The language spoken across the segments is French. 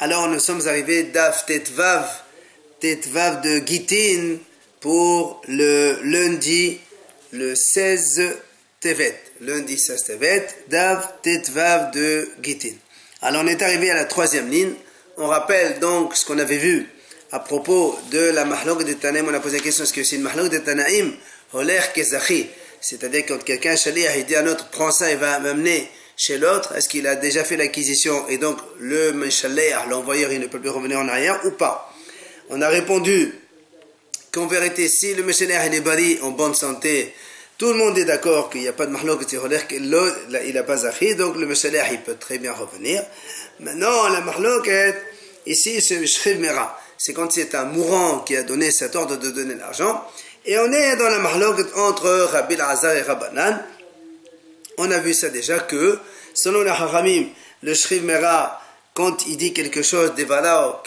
Alors nous sommes arrivés Daf Tetvav de Gittin pour le lundi, le 16 Tevet. Lundi 16 Tevet, Daf Tetvav de Gittin. Alors on est arrivé à la troisième ligne. On rappelle donc ce qu'on avait vu à propos de la Mahlok de Tanaïm. On a posé la question, est-ce que c'est une Mahlok de Tanaïm Holer Kezachi, c'est-à-dire quand quelqu'un, Shaliach, il dit à un autre, prends ça et va m'amener chez l'autre, est-ce qu'il a déjà fait l'acquisition et donc le Shaliach, l'envoyeur, il ne peut plus revenir en arrière ou pas? On a répondu qu'en vérité, si le Shaliach il est bari en bonne santé, tout le monde est d'accord qu'il n'y a pas de Mahlok, il n'a pas Zachi, donc le Shaliach il peut très bien revenir. Maintenant, la Mahlok, ici, c'est Shriv Mera. C'est quand c'est un mourant qui a donné cet ordre de donner l'argent. Et on est dans la Mahlok entre Rabbi Elazar et Rabbanan. On a vu ça déjà que, selon les Haramim, le Shriv Mera, quand il dit quelque chose, c'est-à-dire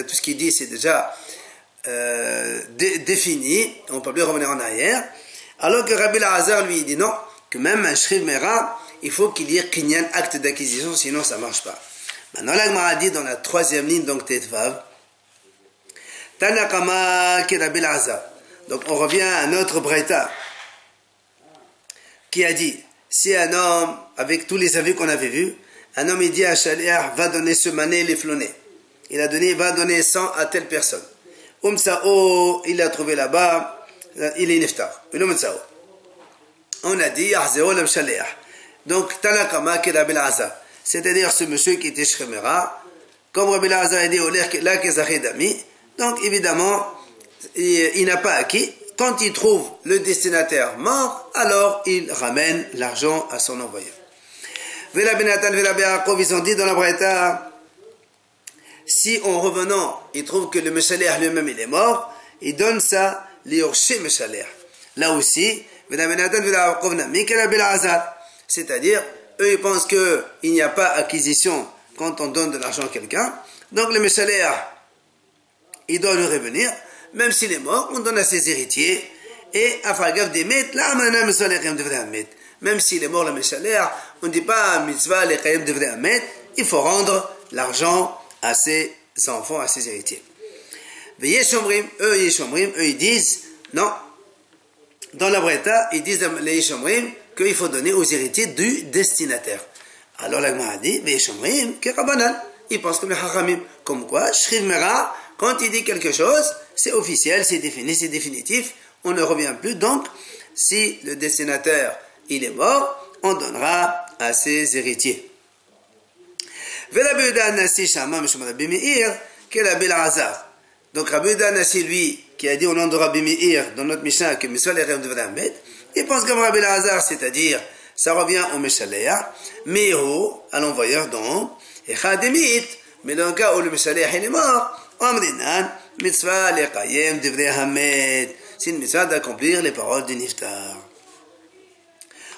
tout ce qu'il dit, c'est déjà défini, on ne peut plus revenir en arrière. Alors que Rabbi Elazar, lui, il dit non, que même un Shriv Mera, il faut qu'il y ait kinyan, acte d'acquisition, sinon ça ne marche pas. Maintenant, la Gemara dit dans la troisième ligne, donc Tetvav, Tanakama ki Rabbi Elazar. Donc on revient à un autre Breita qui a dit, si un homme, avec tous les avis qu'on avait vus, un homme il dit à Shaliach, va donner ce mané les flonnés. Il a donné, va donner 100 à telle personne. Umsao, il l'a trouvé là-bas, il est niftar. On a dit, Yahzeo lam Shaliach. Donc Tanakama ki Rabbi Elazar. C'est-à-dire ce monsieur qui était Shemera, comme Rabbi Elazar a dit, la Kezachi Dami. Donc évidemment, il n'a pas acquis. Quand il trouve le destinataire mort, alors il ramène l'argent à son envoyeur. Vela Benatan, Vela Be'akov, ils ont dit dans la Braïta, si en revenant, il trouve que le Meshaleh lui-même il est mort, il donne ça, l'Yorché Meshaleh. Là aussi, Vela Benatan, Vela Be'akov, Mikela Belazar. C'est-à-dire, eux ils pensent qu'il n'y a pas acquisition quand on donne de l'argent à quelqu'un. Donc le Meshaleh, il doit lui revenir, même s'il est mort, on donne à ses héritiers, et Afagav Demet, la Amana Mitzvah Lechem Devre Amet. Même s'il est mort le Meshaleh, on ne dit pas Mitzvah Lechem Devre Amet, il faut rendre l'argent à ses enfants, à ses héritiers. Mais Yeshomrim, eux ils disent, non, dans la Braïta, ils disent les Yeshomrim qu'il faut donner aux héritiers du destinataire. Alors la Gemara dit, Yeshomrim, que Rabbanan, ils pensent comme les Hachamim, comme quoi, Shriv Mera, quand il dit quelque chose, c'est officiel, c'est défini, c'est définitif, on ne revient plus. Donc, si le destinataire, il est mort, on donnera à ses héritiers. Donc, Rabbi Yehuda Nassi, lui, qui a dit au nom de Rabbi Meir, dans notre Mishnah, que Misval et Rem devraient mettre, il pense comme Rabbi Elazar, c'est-à-dire, ça revient au Meshaléa, Meho, à l'envoyeur donc, et Chademit, mais dans le cas où le Meshaléa est mort, Amrinan, mitzvah lekayem divrei hamed. C'est une mitzvah d'accomplir les paroles du niftar.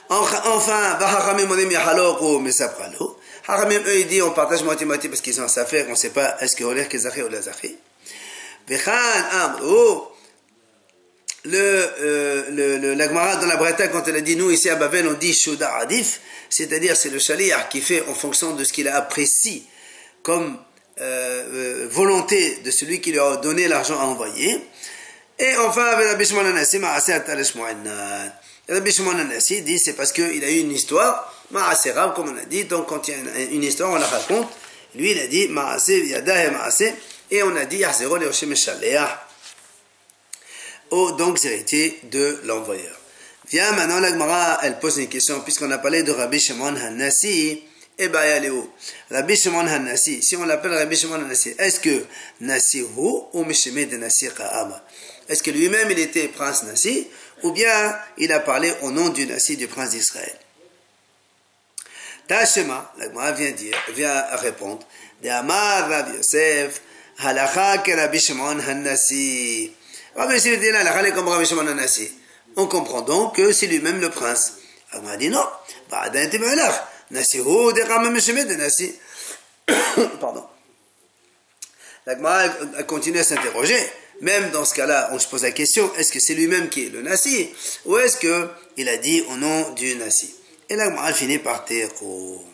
Enfin, Hachamim onim yachalok ou mesapralo. Hachamim eux ils disent on partage moitié-moitié parce qu'ils sont en affaire, on ne sait pas est-ce que holer kezachi ou la zachi. Vechan amru. La Gemara dans la Braïta quand elle a dit nous ici à Babel on dit shuda adif, c'est-à-dire c'est le shaliach qui fait en fonction de ce qu'il a apprécié comme volonté de celui qui lui a donné l'argent à envoyer. Et enfin, Rabbi Shimon Anassi dit c'est parce qu'il a eu une histoire, Ma'aserav, comme on a dit, donc quand il y a une histoire, on la raconte. Lui, il a dit Ma'ase, Yada et Ma'ase, et on a dit Yahzero le Hoshem Shaleah, donc héritier de l'envoyeur. Viens maintenant, la Gemara, elle pose une question, puisqu'on a parlé de Rabbi Shimon Hanassi. Eh bien, elle est où? Rabbi Shimon Hanassi. Si on l'appelle Rabbi Shimon Hanassi, est-ce que Nassi ou Mishimé de Nassi Ka'ama? Est-ce que lui-même il était prince Nassi ou bien il a parlé au nom du Nassi, du prince d'Israël? Tashema, la Gemara vient répondre. De Amar Rav Yosef, Halacha que Rabbi Shimon Hanassi. Rabbi Yosef dit là, Halacha est comme Rabbi Shimon Hanassi. On comprend donc que c'est lui-même le prince. La Gemara dit non. Ba'adan Tibalach. Nassihu de Rama Mishimé de Nassi. Pardon. La Gemara continue à s'interroger. Même dans ce cas-là, on se pose la question, est-ce que c'est lui-même qui est le Nassi ou est-ce qu'il a dit au nom du Nassi? Et la Gemara finit par Théro.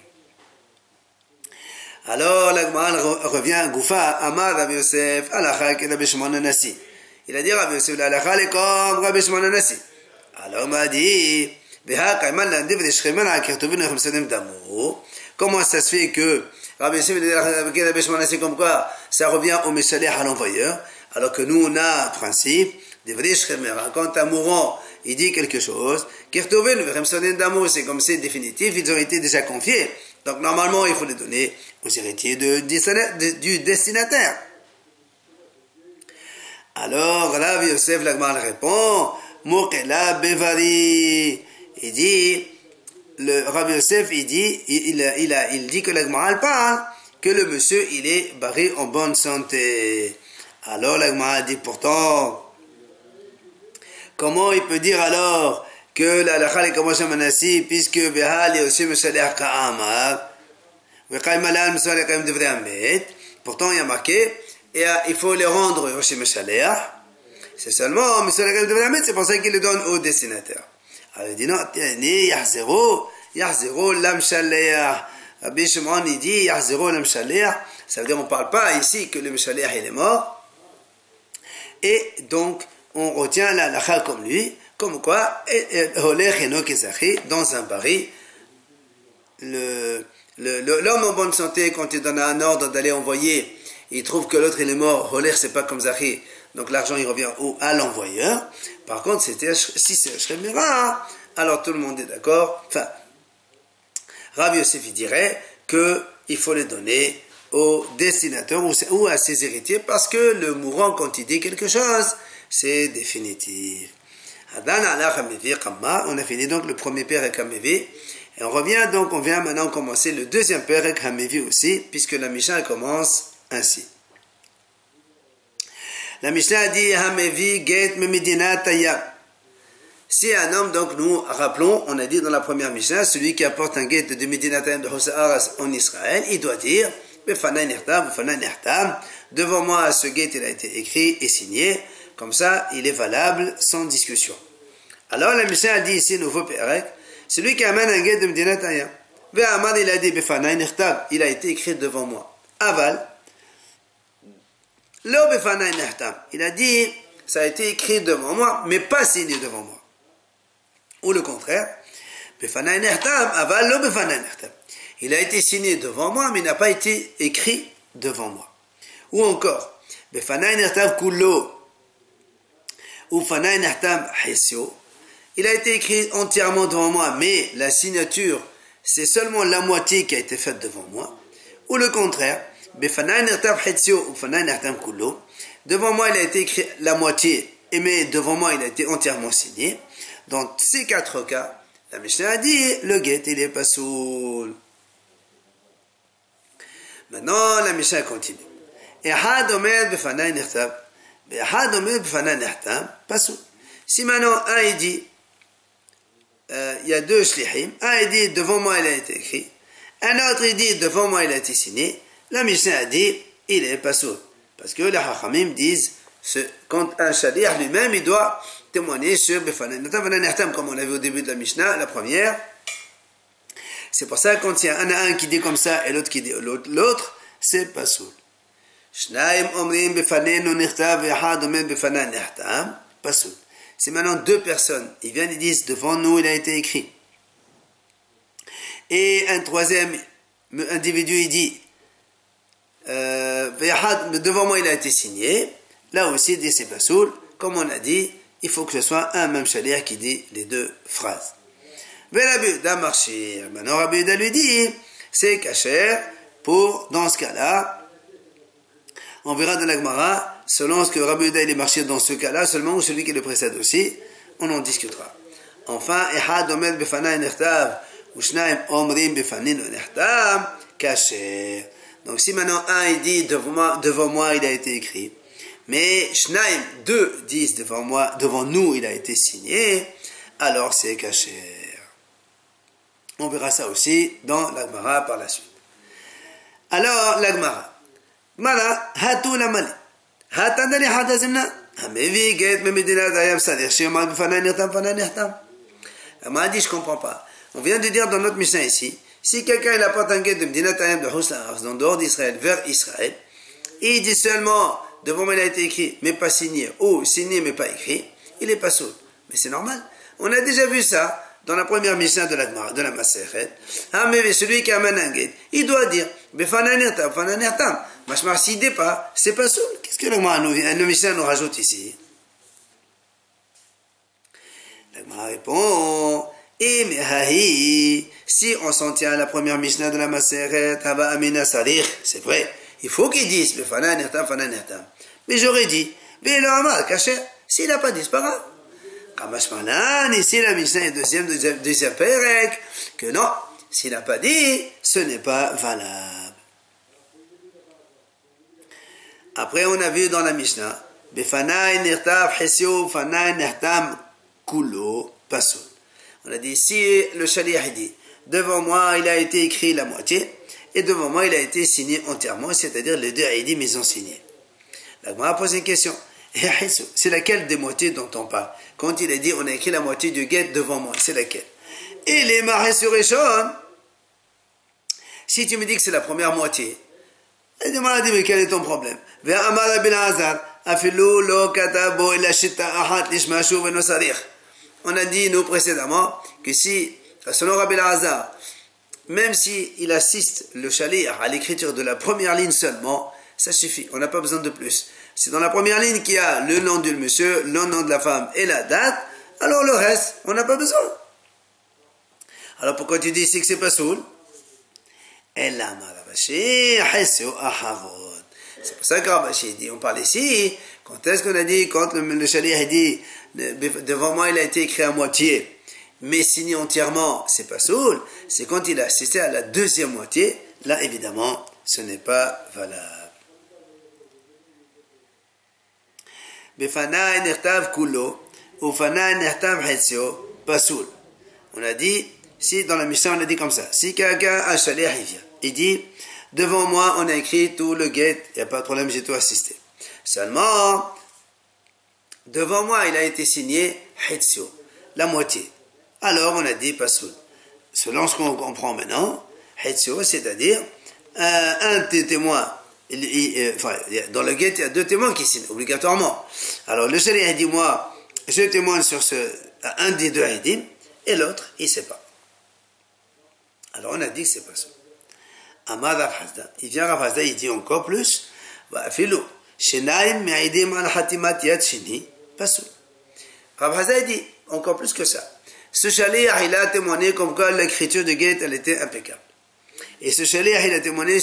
Alors la Gemara revient, Goufa, Amar Rabbi Yosef, Alacha que Rabbi Shimon Anassi. Il a dit Rabbi Yosef, l'Alacha est comme Rabbi Shimon Anassi. Alors on m'a dit, comment ça se fait que Rabbi Yosef et Rabbi Shimon Anassi comme quoi ça revient au Meshalech à l'envoyeur, alors que nous on a un principe, quand un mourant il dit quelque chose, c'est comme c'est définitif, ils ont été déjà confiés. Donc normalement, il faut les donner aux héritiers du destinataire. Alors, Rabbi Yosef Lagmal répond, Mokela Bevari. Il dit, le Rabbi Yosef, il dit que l'Agmaral parle, que le monsieur, il est barré en bonne santé. Alors l'Agmaral dit pourtant, comment il peut dire alors que la halakha est comme Moshe Manassi, puisque Behal est aussi Meshalech Ka'amar, pourtant il y a marqué, et il faut les rendre aussi Meshalech, c'est seulement Meshalech Ka'amar, c'est pour ça qu'il le donne au destinataire. Alors il dit non, Yahzero Lam Shalech. Rabbi Shimon il dit Yahzero Lam Shalech, ça veut dire on ne parle pas ici que le Meshalech il est mort, et donc on retient la halakha comme lui, comme quoi, dans un baril, l'homme en bonne santé, quand il donne un ordre d'aller envoyer, il trouve que l'autre il est mort, c'est pas comme Zahri, donc l'argent il revient à l'envoyeur. Par contre, si c'est Shemira, alors tout le monde est d'accord. Enfin, Rabbi Yosef il dirait qu'il faut les donner au destinataire ou à ses héritiers, parce que le mourant, quand il dit quelque chose, c'est définitif. On a fini donc le premier Perek Hamevi, et on vient maintenant commencer le deuxième Perek Hamevi aussi, puisque la Mishnah commence ainsi. La Mishnah dit Hamevi get memedina tayab. Si un homme, donc nous rappelons, on a dit dans la première Mishnah, celui qui apporte un get de Medina Tayab de Hosaharas en Israël, il doit dire devant moi ce get il a été écrit et signé, comme ça il est valable sans discussion. Alors la Mishnah a dit ici, nouveau Perek, celui qui amène un get de Medina Tayab, il a dit il a été écrit devant moi. Aval, il a dit ça a été écrit devant moi, mais pas signé devant moi. Ou le contraire, il a été signé devant moi, mais il n'a pas été écrit devant moi. Ou encore, il a été écrit entièrement devant moi, mais la signature, c'est seulement la moitié qui a été faite devant moi. Ou le contraire, devant moi, il a été écrit la moitié, mais devant moi, il a été entièrement signé. Dans ces quatre cas, la Mishnah a dit, le get, il est pas soul. Maintenant, la Mishnah continue. Si maintenant, un il dit, il y a deux shlichim, un il dit, devant moi, il a été écrit, un autre il dit, devant moi, il a été signé, la Mishnah a dit, il est pas soul. Parce que les Hachamim disent, quand un shaliach lui-même, il doit témoigner sur comme on a vu au début de la Mishnah, la première. C'est pour ça que quand il y en a un qui dit comme ça et l'autre qui dit l'autre, c'est pas soul. Si maintenant deux personnes, ils viennent et disent devant nous il a été écrit, et un troisième individu il dit devant moi il a été signé, là aussi il dit c'est pas soul. Comme on a dit, il faut que ce soit un même shaliach qui dit les deux phrases. Maintenant Rabbi Yehuda lui dit, c'est kasher pour, dans ce cas-là, on verra dans la Gemara, selon ce que Rabbi Yehuda il est marché dans ce cas-là seulement, ou celui qui le précède aussi, on en discutera. Enfin, ehad omed befanai nechtav, ou shnaim omrim befanin nechtav, kasher. Donc si maintenant un il dit devant moi il a été écrit, mais Shnaim, deux disent devant nous il a été signé, alors c'est kasher. On verra ça aussi dans la Gemara par la suite. Alors la Gemara, hatu la mali, hatandani hatazimna, hamevi get memedina dayam sadir shema b'fanai nirtam fanai nirtam. La Gemara dit je comprends pas. On vient de dire dans notre Mishnah ici, Si quelqu'un il apporte un guet de Medinat Hayam de Husn al-Aqs, en dehors d'Israël, vers Israël, et il dit seulement, devant moi il a été écrit, mais pas signé, ou signé mais pas écrit, il est pas soul. Mais c'est normal. On a déjà vu ça dans la première mission de la Maseret. Ah, mais celui qui amène un guet, il doit dire, Befananirtam, Fananirtam. Machmar, s'il dit pas, c'est pas soul. Qu'est-ce que le mission nous rajoute ici? La Gemara répond, si on s'en tient à la première Mishnah de la Maseret, c'est vrai, il faut qu'il dise, mais j'aurais dit, s'il n'a pas dit, c'est pas grave. Ici la Mishnah est deuxième Perek, que non, s'il n'a pas dit, ce n'est pas valable. Après, on a vu dans la Mishnah, on a dit, si le shaliach dit, devant moi il a été écrit la moitié, et devant moi il a été signé entièrement, c'est-à-dire les deux aidim ils ont signé. La Gemara pose une question, c'est laquelle des moitiés dont on parle? Quand il a dit, on a écrit la moitié du guet devant moi, c'est laquelle? Et les marés sur Eshon, si tu me dis que c'est la première moitié, elle demande, mais quel est ton problème? On a dit, nous, précédemment, que si, selon Rabbi Elazar, même s'il assiste le shaliach à l'écriture de la première ligne seulement, ça suffit, on n'a pas besoin de plus. C'est dans la première ligne qu'il y a le nom du monsieur, le nom de la femme et la date, alors le reste, on n'a pas besoin. Alors pourquoi tu dis ici que c'est pas soul? C'est pour ça que Rabashi dit, on parle ici, quand est-ce qu'on a dit, quand le shaliach dit, devant moi il a été écrit à moitié, mais signé entièrement, c'est pas soul, c'est quand il a assisté à la deuxième moitié, là évidemment, ce n'est pas valable. On a dit, si dans la mission on a dit comme ça, si quelqu'un a un shaliach, il vient, il dit, devant moi on a écrit tout le guet, il n'y a pas de problème, j'ai tout assisté. Seulement, devant moi il a été signé hetsio, la moitié. Alors on a dit pasoul. Selon ce qu'on comprend maintenant, hetsio, c'est-à-dire un des témoins. Dans le guet, il y a deux témoins qui signent obligatoirement. Alors le shaliach dit, moi, je témoigne sur un des deux aidim, et l'autre, il ne sait pas. Alors on a dit que c'est pas ça. Amar Rav Hasda, il vient Rav Hasda, il dit encore plus, Rav Hasda dit encore plus que ça. Ce shaliach, il a témoigné comme quoi l'écriture de guet, elle était impeccable. Et ce shaliach, il a témoigné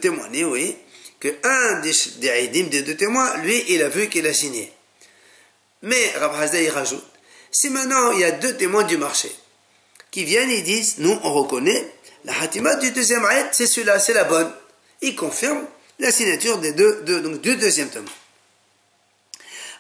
témoigné, oui, que un des aidim, des deux témoins, lui, il a vu qu'il a signé. Mais Rav Hasda, il rajoute, si maintenant il y a deux témoins du marché qui viennent et disent, nous, on reconnaît la hatimat du deuxième aïd, c'est celui-là, c'est la bonne. Il confirme la signature des du deuxième témoin.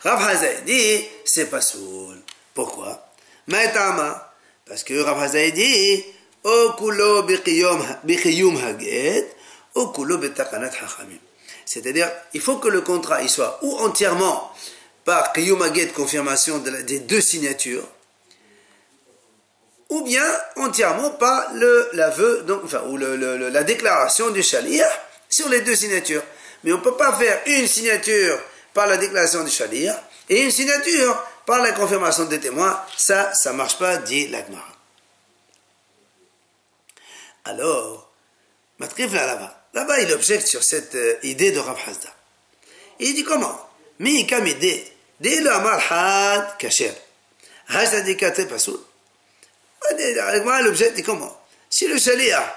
Rav Hasda dit, c'est pas soul. Pourquoi? Maïtama, parce que Rav Hasda dit, Okulo biqiyum haget, okulo betakanat hachamim. C'est-à-dire, il faut que le contrat il soit ou entièrement par qiyum haget, confirmation des deux signatures, ou bien entièrement par l'aveu, ou la déclaration du shaliach sur les deux signatures. Mais on ne peut pas faire une signature par la déclaration du shaliach et une signature par la confirmation des témoins. Ça ne marche pas, dit la Gemara. Alors, Matrif là-bas, il objecte sur cette idée de Rav Hasda. Il dit comment? Mi kam idée, dès le amar had kasher. Hasda dit kate pasoul. Moi, l'objet dit comment? Si le shaliach,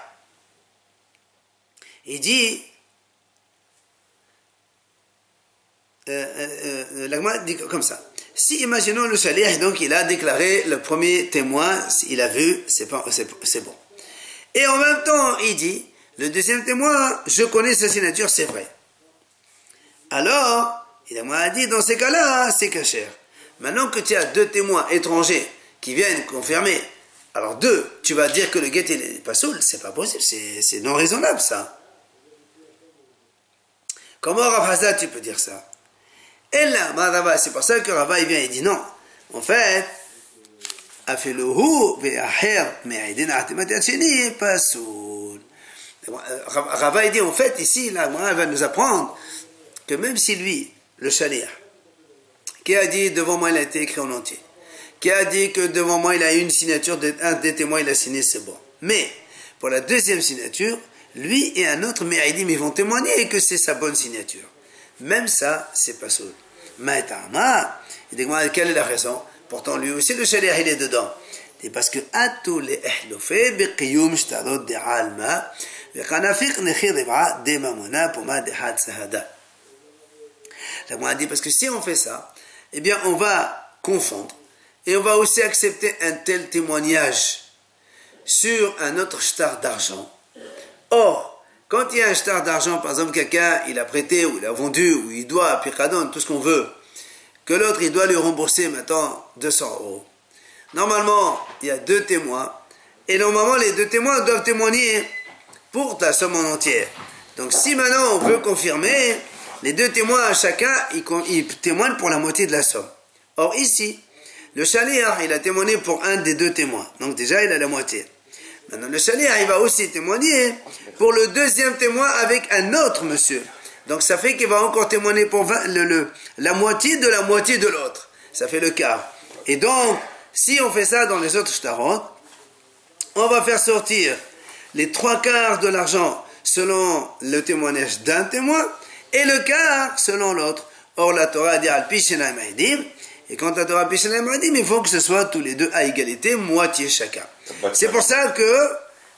il dit, la Gemara dit comme ça. Si, imaginons le shaliach, donc il a déclaré le premier témoin, il a vu, c'est bon. Et en même temps, il dit, le deuxième témoin, je connais sa signature, c'est vrai. Alors, il a dit, dans ces cas-là, c'est kasher. Maintenant que tu as deux témoins étrangers qui viennent confirmer, alors tu vas dire que le guet n'est pas soul, c'est pas possible, c'est non raisonnable ça. Comment Rav Hasda tu peux dire ça? Et là, c'est pour ça que Rava il vient et dit non. En fait, אפילו ואחר מעדין החתימת יד שני פסול. Rava dit en fait ici, la Gemara va nous apprendre que même si lui, le shaliach, qui a dit devant moi il a été écrit en entier, qui a dit que devant moi il a eu une signature, un des témoins il a signé, c'est bon. Mais pour la deuxième signature, lui et un autre Me'aidim ils vont témoigner que c'est sa bonne signature. Même ça, c'est pas soul. Ma'etama, il dit quelle est la raison? Pourtant lui aussi le shaliach il est dedans. C'est parce que atou le ehlofé biqiyum shtarot de alma v'kanafiq nechi riba de mamona poma de had sahada. La Gemara dit parce que si on fait ça, eh bien on va confondre et on va aussi accepter un tel témoignage sur un autre shtar d'argent. Or, quand il y a un shtar d'argent, par exemple quelqu'un il a prêté ou il a vendu ou il doit piqadon, tout ce qu'on veut, que l'autre il doit lui rembourser maintenant 200 €. Normalement, il y a deux témoins et normalement les deux témoins doivent témoigner pour ta somme en entière. Donc si maintenant on veut confirmer, les deux témoins chacun ils témoignent pour la moitié de la somme. Or ici, le shaliach il a témoigné pour un des deux témoins. Donc déjà il a la moitié. Maintenant le shaliach il va aussi témoigner pour le deuxième témoin avec un autre monsieur. Donc ça fait qu'il va encore témoigner pour la moitié de l'autre. Ça fait le quart. Et donc, si on fait ça dans les autres shtarot, on va faire sortir les 3/4 de l'argent selon le témoignage d'un témoin et le quart selon l'autre. Or la Torah dit al pi shenai ma'adim, et quand la Torah pi shenai ma'adim, il faut que ce soit tous les deux à égalité, moitié chacun. C'est pour ça que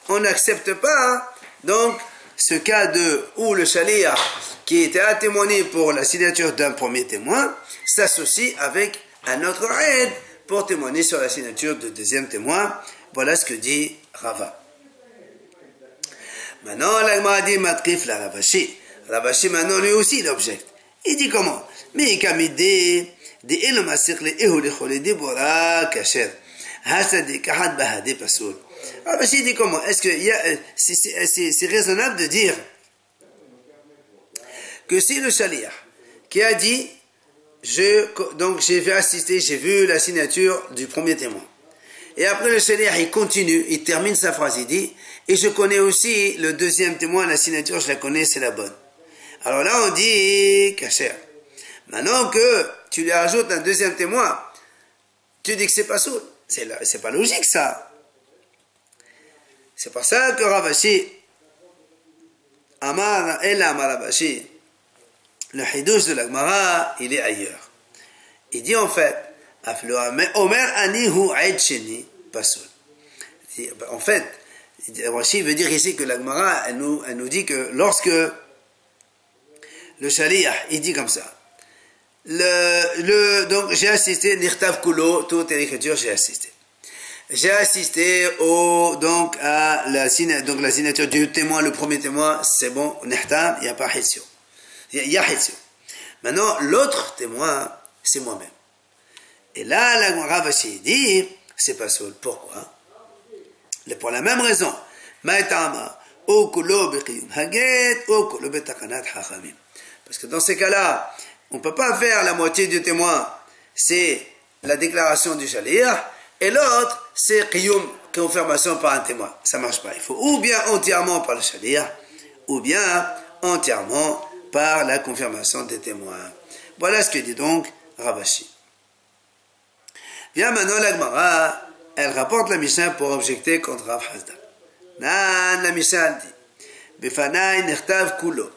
on n'accepte pas donc ce cas où le shaliach qui était à témoigner pour la signature d'un premier témoin s'associe avec un autre aide pour témoigner sur la signature du deuxième témoin. Voilà ce que dit Rava. Maintenant, la Gemara dit Matrif la Ravashi. Ravashi, maintenant, lui aussi, il objecte. Il dit comment? Mais kamide de elomasir le ehulechole de bora kasher. Hasade kahad bahade pasoul. Ravashi dit comment? Est-ce que c'est raisonnable de dire que si le shaliach qui a dit donc j'ai fait assister, j'ai vu la signature du premier témoin. Et après le shaliach il continue, il termine sa phrase, il dit et je connais aussi le deuxième témoin, la signature je la connais, c'est la bonne. Alors là on dit kasher. Maintenant que tu lui ajoutes un deuxième témoin, tu dis que c'est pas sourd. C'est pas logique ça. C'est pour ça que Ravashi Amar Ela Ravashi, le hidouche de la Gemara, il est ailleurs. Il dit en fait, Omer ani hu aid sheni pasul. En fait, Rashi veut dire ici que la Gemara, elle nous dit que lorsque le shaliach, il dit comme ça, donc j'ai assisté, nirtav kulo, toute l'écriture, j'ai assisté. J'ai assisté à la signature du témoin, le premier témoin, c'est bon, nihtam, il n'y a pas hitsio. Il y a hitsio. Maintenant, l'autre témoin, c'est moi-même. Et là, la Ravashi dit, c'est pas seul. Pourquoi? Pour la même raison. Ma'etama, o kulo beqiyum haget, o kulo betakanat hachamim. Parce que dans ces cas-là, on ne peut pas faire la moitié du témoin, c'est la déclaration du shaliach, et l'autre, c'est qiyum, confirmation par un témoin. Ça ne marche pas. Il faut ou bien entièrement par le shaliach, ou bien entièrement par la confirmation des témoins. Voilà ce que dit donc Ravashi. Bien maintenant, la Gemara, elle rapporte la Mishnah pour objecter contre Rav Hasda. Nan, la Mishnah dit, Befanai nechtav kulo,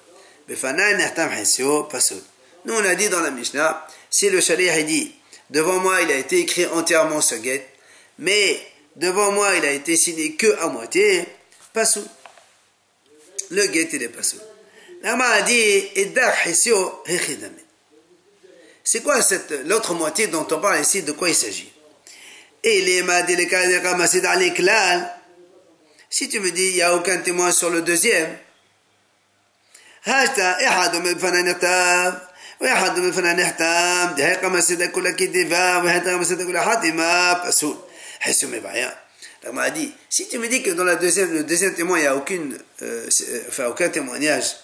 Befanai nechtam hesio pasul. Nous, on a dit dans la Mishnah, si le shaliach dit, devant moi, il a été écrit entièrement ce guet, mais devant moi, il a été signé que à moitié, pasul. Le guet, il est pasul. La Gemara a dit, Eddach hesio hechidame. C'est quoi l'autre moitié dont on parle ici? De quoi il s'agit? Si tu me dis il n'y a aucun témoin sur le deuxième, on m'a dit, si tu me dis que dans le deuxième témoin il n'y a aucun témoignage,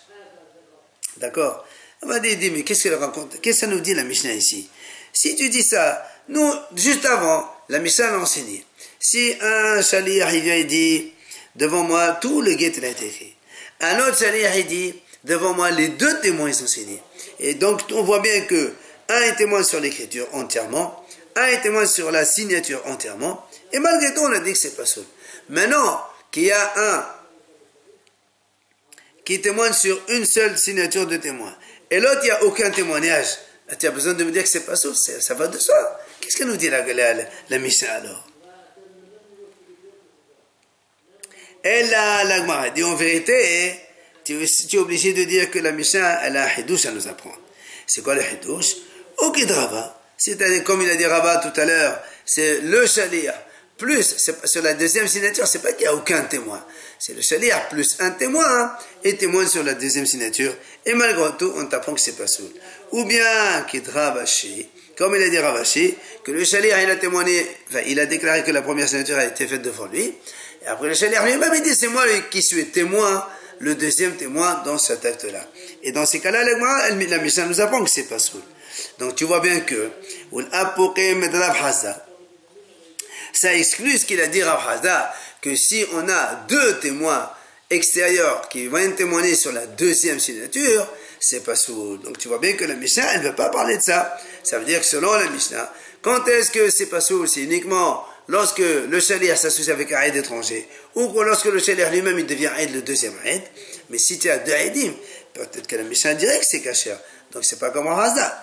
d'accord? On m'a dit, mais qu'est-ce qu'elle raconte? Qu'est-ce que ça nous dit la Mishnah ici? Si tu dis ça, nous, juste avant, la Mishnah l'a enseigné. Si un shaliach, il vient et dit, devant moi, tout le guet, il a été écrit. Un autre shaliach, il dit, devant moi, les deux témoins, ils sont signés. Et donc, on voit bien que un est témoin sur l'écriture entièrement, un est témoin sur la signature entièrement, et malgré tout, on a dit que c'est pas seul. Maintenant, qu'il y a un qui témoigne sur une seule signature de témoin, et l'autre, il n'y a aucun témoignage, tu as besoin de me dire que c'est pas seul, ça va de soi. Qu'est-ce que nous dit la Mishnah alors? Et là, la Gemara dit en vérité, tu es obligé de dire que la Mishnah, elle a un hidouche à nous apprendre. C'est quoi le hidouche? Okid Rava, c'est-à-dire comme il a dit Rava tout à l'heure, c'est le shaliach plus, sur la deuxième signature, c'est pas qu'il n'y a aucun témoin. C'est le shaliach plus un témoin, et témoin sur la deuxième signature, et malgré tout, on t'apprend que c'est pas soul. Ou bien, Kid Ravashi, comme il a dit Ravashi, que le shaliach, il a témoigné, enfin, il a déclaré que la première signature a été faite devant lui, et après le shaliach lui-même, il dit, c'est moi qui suis témoin, le deuxième témoin dans cet acte-là. Et dans ces cas-là, la Mishnah nous apprend que c'est pas soul. Donc, tu vois bien que, ça exclut ce qu'il a dit Rav Hazda, que si on a deux témoins extérieurs qui viennent témoigner sur la deuxième signature, c'est pas soul. Donc tu vois bien que la Mishnah, elle ne veut pas parler de ça. Ça veut dire que selon la Mishnah, quand est-ce que c'est pas soul? C'est uniquement lorsque le shaliach s'associe avec un aïd étranger, ou lorsque le shaliach lui-même il devient aïd, le deuxième aïd. Mais si tu as deux aïdim, peut-être que la Mishnah dirait que c'est kasher. Donc c'est pas comme Rav Hazda.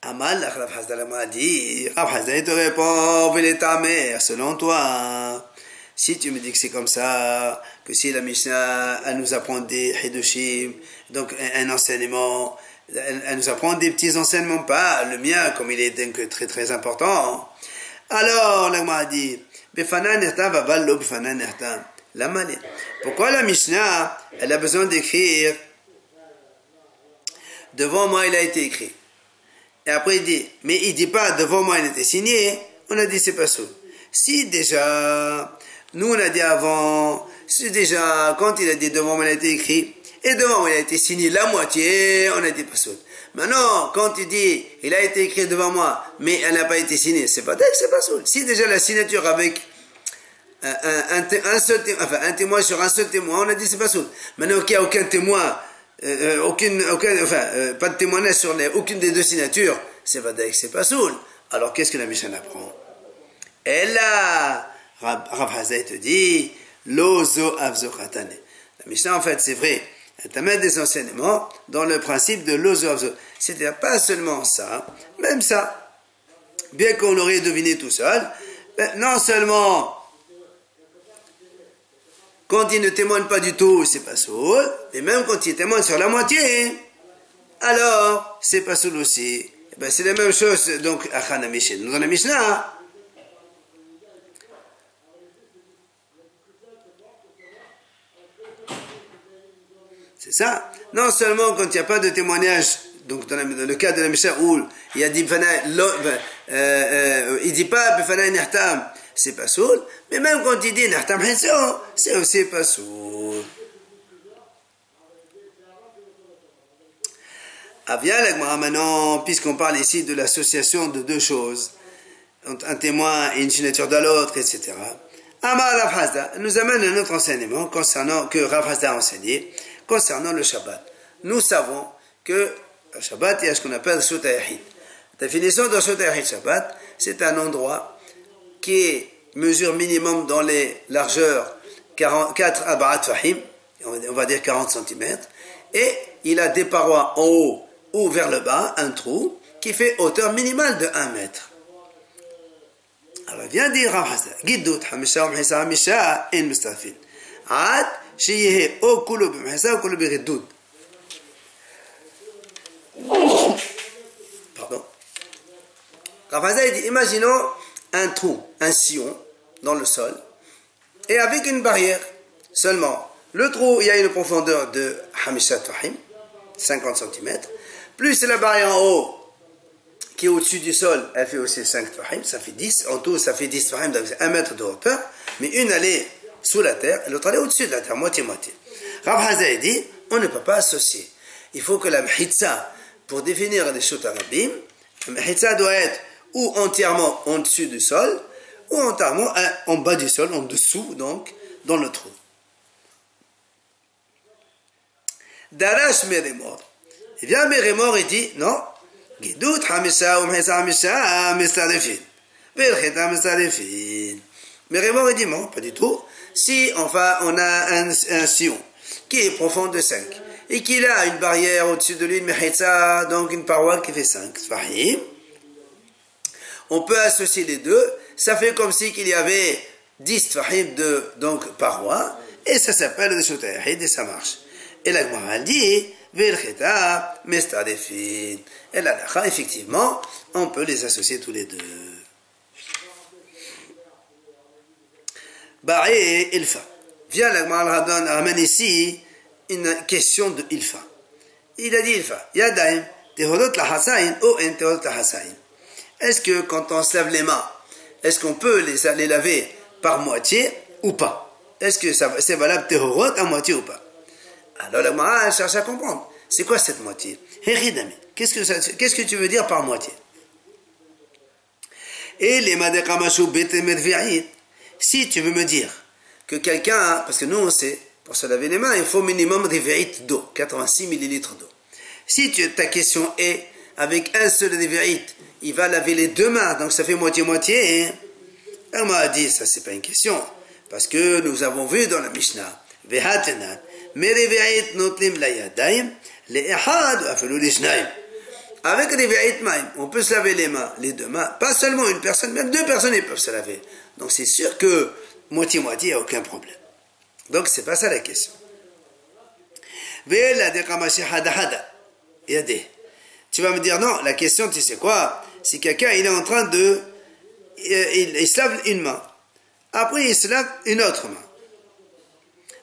Amal, Rav Hazda m'a dit, Rav Hazda, il te répond, v'il ta mère, selon toi. Si tu me dis que c'est comme ça, que si la Mishnah, elle nous apprend des hidushim, donc un enseignement, elle nous apprend des petits enseignements, pas le mien, comme il est donc très très important. Alors, la m'a dit, pourquoi la Mishnah, elle a besoin d'écrire, devant moi il a été écrit. Et après il dit, mais il dit pas devant moi il était signé, on a dit c'est pas ça. Si déjà, nous on a dit avant, si déjà, quand il a dit devant moi il a été écrit, et devant moi il a été signé la moitié, on a dit pas ça. Maintenant, quand il dit, il a été écrit devant moi, mais elle n'a pas été signée, c'est pas c'est pas ça. Si déjà la signature avec un témoin sur un seul témoin, on a dit c'est pas ça. Maintenant qu'il n'y a aucun témoin, pas de témoignage sur aucune des deux signatures, c'est pas soul. Alors qu'est-ce que la Mishnah apprend? Et là, Rav Hazda te dit, l'ozo avzochatane. La Mishnah, en fait, c'est vrai, elle t'amène des enseignements dans le principe de l'ozo avzo. C'est-à-dire pas seulement ça, même ça, bien qu'on l'aurait deviné tout seul, non seulement quand il ne témoigne pas du tout, c'est pas soul, et même quand il témoigne sur la moitié, alors c'est pas soul aussi. C'est la même chose, donc, dans la Mishnah. C'est ça. Non seulement quand il n'y a pas de témoignage, donc dans le cas de la Mishnah où il a dit, il dit pas, c'est pas soul, mais même quand il dit Nahtam Henso, c'est aussi pas soul. Ah bien, maintenant, puisqu'on parle ici de l'association de deux choses, un témoin et une signature de l'autre, etc. Amar Rav Hazda nous amène un autre enseignement que Rav Hazda a enseigné concernant le Shabbat. Nous savons que le Shabbat, il y a ce qu'on appelle Sota Yahid. La définition de Sota Yahid Shabbat, c'est un endroit qui mesure minimum dans les largeurs 4 abarat fahim, on va dire 40 cm, et il a des parois en haut ou vers le bas, un trou, qui fait hauteur minimale de 1 mètre. Alors vient dire Rav Hazda, Giddout, Hamisha, Hamisha, Hamisha, In Mustafin. Ad, Shiyehe, O Kulu Bimhisa, O Kulu Bigiddout. Pardon. Rav Hazda dit, imaginons un trou, un sillon, dans le sol, et avec une barrière seulement. Le trou, il y a une profondeur de Hamisha Fahim, 50 cm, plus la barrière en haut, qui est au-dessus du sol, elle fait aussi 5 Fahim, ça fait 10, en tout ça fait 10 Fahim, donc c'est 1 mètre de hauteur, mais une elle est sous la terre, et l'autre elle est au-dessus de la terre, moitié-moitié. Rav Hazda dit, on ne peut pas associer. Il faut que la mhitsa, pour définir les Shut Arabim, le Mechitza doit être ou entièrement en dessus du sol, ou entièrement en bas du sol, en dessous, donc, dans le trou. Darash Meremor. Eh bien, Meremor, il dit, non, Gidout Hamisha ou Mechitza Hamisha Mistarefin. Velcheta Mistarefin. Meremor, il dit, non, pas du tout. Si, enfin, on a un sillon qui est profond de 5, et qu'il a une barrière au-dessus de lui, une Mechitza, donc une paroi qui fait 5, Sfahim, on peut associer les deux, ça fait comme si qu'il y avait 10 Tfahim de donc, parois, et ça s'appelle le Shutayahid, et ça marche. Et la Gemara dit, Velcheta Mistarefin. Et la Lacha, effectivement, on peut les associer tous les deux. Ba'e Ilfa. Viens, la Gemara ramène ici une question de Ilfa. Il a dit Ilfa, Yadaim, Tehodot la Hasain, ou en Tehodot la Hasain. Est-ce que quand on se lave les mains, est-ce qu'on peut les laver par moitié ou pas? Est-ce que c'est valable Tehorot à moitié ou pas? Alors la Gemara cherche à comprendre. C'est quoi cette moitié? Qu'est-ce que tu veux dire par moitié? Et les Madekamashu Betemervi'it, si tu veux me dire que quelqu'un, parce que nous on sait, pour se laver les mains, il faut minimum rivi'it d'eau, 86 millilitres d'eau. Si ta question est, avec un seul rivi'it, il va laver les deux mains, donc ça fait moitié-moitié, on m'a dit, ça c'est pas une question, parce que nous avons vu dans la Mishnah, Vehatenat, Merivi'it notlim la yadayim, le'ehad afelu lishnaim. Avec rivi'it maim, on peut se laver les mains, les deux mains, pas seulement une personne, même deux personnes ils peuvent se laver. Donc c'est sûr que moitié-moitié, il n'y a aucun problème. Donc c'est pas ça la question. Tu vas me dire non, la question tu sais quoi? Si quelqu'un il est en train de il se lave une main, après il se lave une autre main.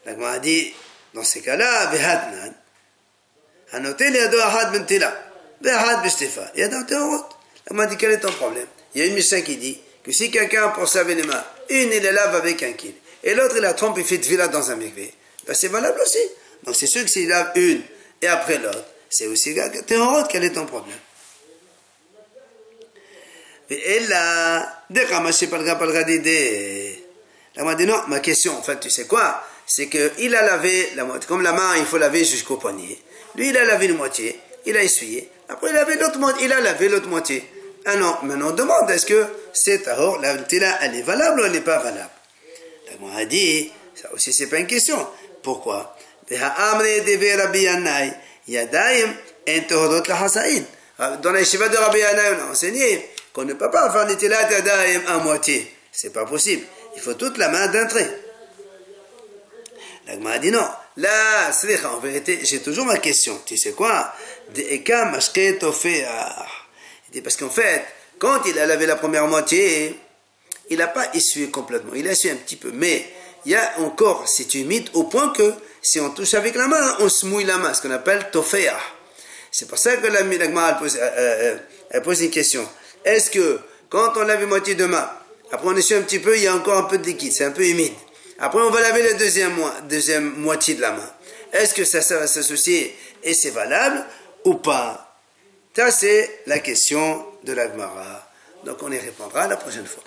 La Gemara dit dans ces cas-là, vehadnan hanotel yado ahad bentila vehad b'shtifa yado teorot. La Gemara dit quel est ton problème? Il y a une Mishnah qui dit que si quelqu'un pour se laver les mains, une il les lave avec un kil et l'autre il la trompe et fait tvila dans un mikvé, ben c'est valable aussi. Donc c'est sûr que s'il lave une et après l'autre, c'est aussi Tehorot, quel est ton problème? Et là, la m'a dit non, ma question, en fait, tu sais quoi? C'est qu'il a lavé la moitié, comme la main, il faut laver jusqu'au poignet. Lui, il a lavé une moitié, il a essuyé, après il a lavé l'autre moitié, Ah non, maintenant on demande, est-ce que cette tahor, la tila, elle est valable ou elle n'est pas valable? La Gemara a dit, ça aussi c'est pas une question. Pourquoi? Dans la yeshiva de Rabbi Yannai, on a enseigné qu'on ne peut pas faire des tilat yadayim à moitié. C'est pas possible. Il faut toute la main d'un trait. La Gemara a dit non. Là, en vérité, j'ai toujours ma question. Tu sais quoi? Parce qu'en fait, quand il a lavé la première moitié, il n'a pas essuyé complètement. Il a essuyé un petit peu. Mais il y a encore, c'est humide au point que si on touche avec la main, on se mouille la main, ce qu'on appelle toféa. C'est pour ça que la Gemara elle pose une question. Est-ce que quand on lave une moitié de main, après on essuie un petit peu, il y a encore un peu de liquide, c'est un peu humide. Après on va laver la deuxième moitié de la main. Est-ce que ça va s'associer et c'est valable ou pas? Ça c'est la question de la Gemara. Donc on y répondra la prochaine fois.